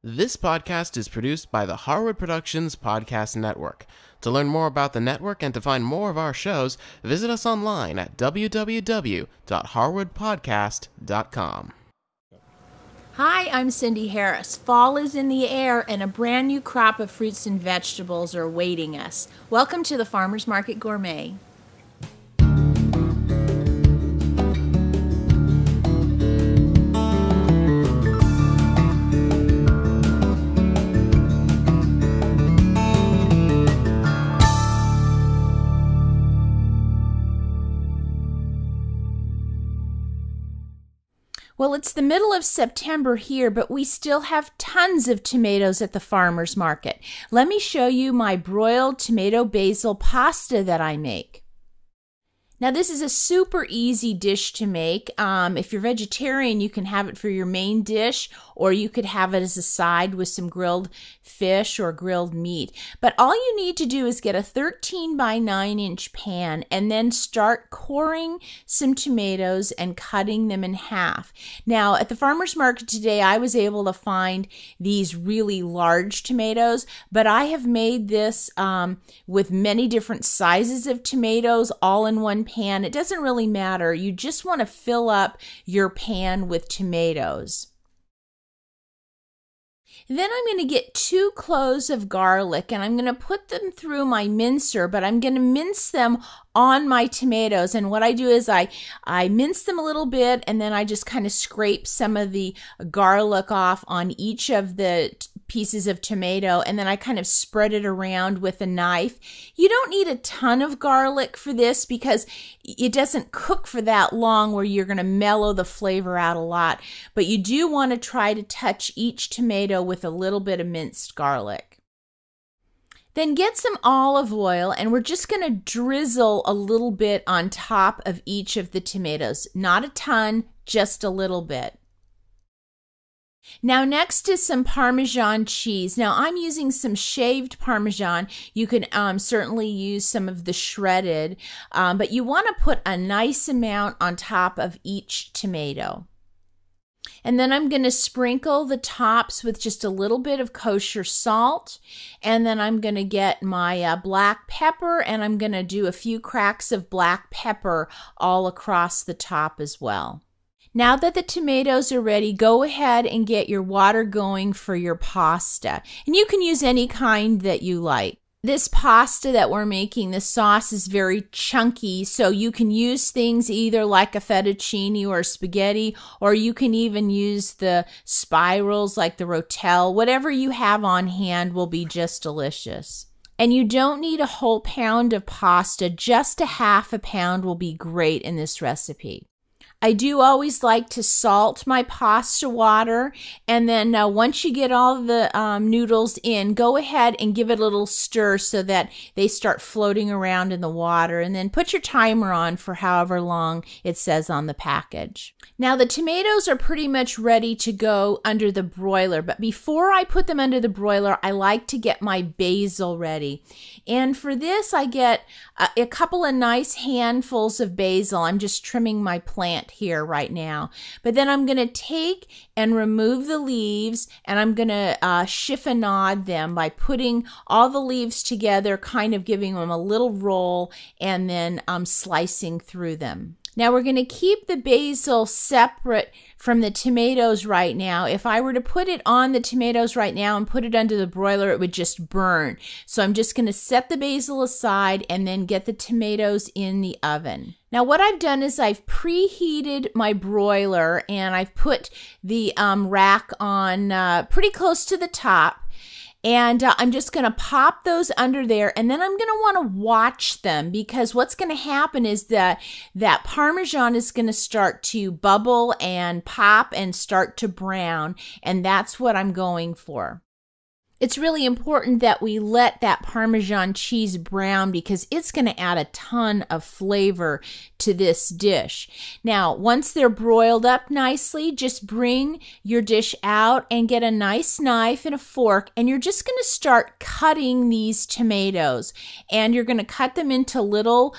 This podcast is produced by the Harwood Productions Podcast Network. To learn more about the network and to find more of our shows, visit us online at www.harwoodpodcast.com. Hi, I'm Cindy Harris. Fall is in the air and a brand new crop of fruits and vegetables are awaiting us. Welcome to the Farmers Market Gourmet. Well, it's the middle of September here, but we still have tons of tomatoes at the farmer's market. Let me show you my broiled tomato basil pasta that I make. Now, this is a super easy dish to make. If you're vegetarian, you can have it for your main dish, or you could have it as a side with some grilled fish or grilled meat. But all you need to do is get a 13 by 9 inch pan and then start coring some tomatoes and cutting them in half. Now, at the farmer's market today, I was able to find these really large tomatoes, but I have made this with many different sizes of tomatoes all in one pan. It doesn't really matter. You just want to fill up your pan with tomatoes. Then I'm going to get 2 cloves of garlic and I'm going to put them through my mincer, but I'm going to mince them on my tomatoes. And what I do is I mince them a little bit and then I just kind of scrape some of the garlic off on each of the pieces of tomato, and then I kind of spread it around with a knife. You don't need a ton of garlic for this because it doesn't cook for that long where you're going to mellow the flavor out a lot, but you do want to try to touch each tomato with a little bit of minced garlic. Then get some olive oil and we're just going to drizzle a little bit on top of each of the tomatoes. Not a ton, just a little bit. Now next is some Parmesan cheese. Now I'm using some shaved Parmesan. You can certainly use some of the shredded, but you want to put a nice amount on top of each tomato. And then I'm going to sprinkle the tops with just a little bit of kosher salt. And then I'm going to get my black pepper and I'm going to do a few cracks of black pepper all across the top as well. Now that the tomatoes are ready, go ahead and get your water going for your pasta. And you can use any kind that you like. This pasta that we're making, the sauce is very chunky, so you can use things either like a fettuccine or spaghetti, or you can even use the spirals like the rotel. Whatever you have on hand will be just delicious. And you don't need a whole pound of pasta, just a half a pound will be great in this recipe. I do always like to salt my pasta water, and then once you get all the noodles in, go ahead and give it a little stir so that they start floating around in the water, and then put your timer on for however long it says on the package. Now the tomatoes are pretty much ready to go under the broiler, but before I put them under the broiler, I like to get my basil ready. And for this, I get a couple of nice handfuls of basil. I'm just trimming my plant here right now. But then I'm going to take and remove the leaves, and I'm going to chiffonade them by putting all the leaves together, kind of giving them a little roll, and then slicing through them. Now we're going to keep the basil separate from the tomatoes right now. If I were to put it on the tomatoes right now and put it under the broiler, it would just burn. So I'm just going to set the basil aside and then get the tomatoes in the oven. Now what I've done is I've preheated my broiler and I've put the rack on pretty close to the top. And I'm just going to pop those under there, and then I'm going to want to watch them, because what's going to happen is that Parmesan is going to start to bubble and pop and start to brown, and that's what I'm going for. It's really important that we let that Parmesan cheese brown because it's going to add a ton of flavor to this dish. Now, once they're broiled up nicely, just bring your dish out and get a nice knife and a fork, and you're just going to start cutting these tomatoes. And you're going to cut them into little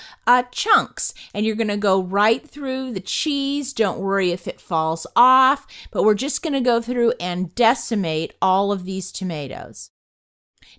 chunks, and you're going to go right through the cheese. Don't worry if it falls off, but we're just going to go through and decimate all of these tomatoes.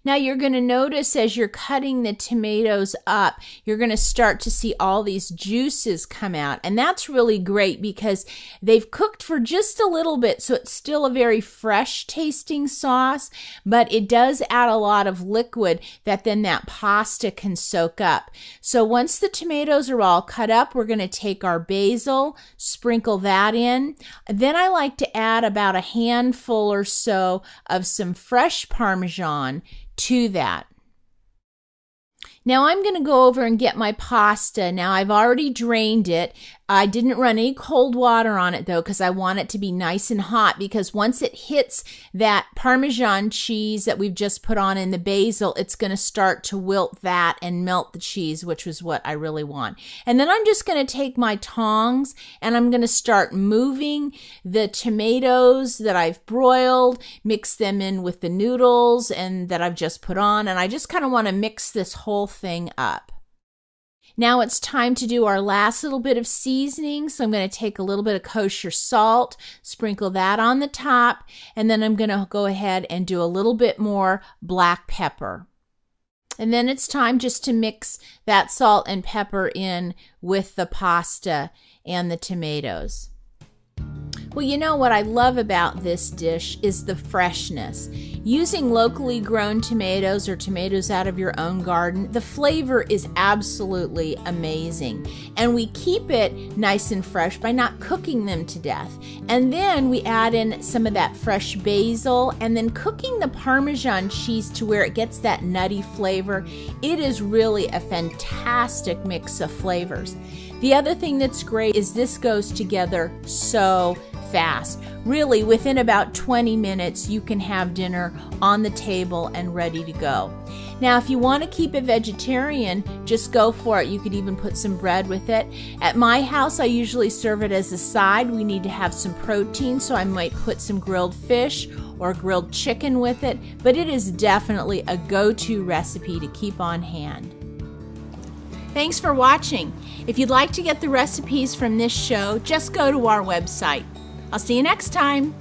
Now you're going to notice as you're cutting the tomatoes up, you're going to start to see all these juices come out. And that's really great because they've cooked for just a little bit, so it's still a very fresh tasting sauce, but it does add a lot of liquid that then that pasta can soak up. So once the tomatoes are all cut up, we're going to take our basil, sprinkle that in. Then I like to add about a handful or so of some fresh Parmesan to that. Now I'm going to go over and get my pasta. Now I've already drained it. I didn't run any cold water on it though because I want it to be nice and hot, because once it hits that Parmesan cheese that we've just put on in the basil, it's going to start to wilt that and melt the cheese, which is what I really want. And then I'm just going to take my tongs and I'm going to start moving the tomatoes that I've broiled, mix them in with the noodles and that I've just put on, and I just kind of want to mix this whole thing up. Now it's time to do our last little bit of seasoning. So I'm going to take a little bit of kosher salt, sprinkle that on the top, and then I'm going to go ahead and do a little bit more black pepper. And then it's time just to mix that salt and pepper in with the pasta and the tomatoes. Well, you know what I love about this dish is the freshness. Using locally grown tomatoes or tomatoes out of your own garden, the flavor is absolutely amazing. And we keep it nice and fresh by not cooking them to death. And then we add in some of that fresh basil and then cooking the Parmesan cheese to where it gets that nutty flavor. It is really a fantastic mix of flavors. The other thing that's great is this goes together so fast. Really, within about 20 minutes, you can have dinner on the table and ready to go. Now, if you want to keep it vegetarian, just go for it. You could even put some bread with it. At my house, I usually serve it as a side. We need to have some protein, so I might put some grilled fish or grilled chicken with it, but it is definitely a go-to recipe to keep on hand. Thanks for watching. If you'd like to get the recipes from this show, just go to our website. I'll see you next time.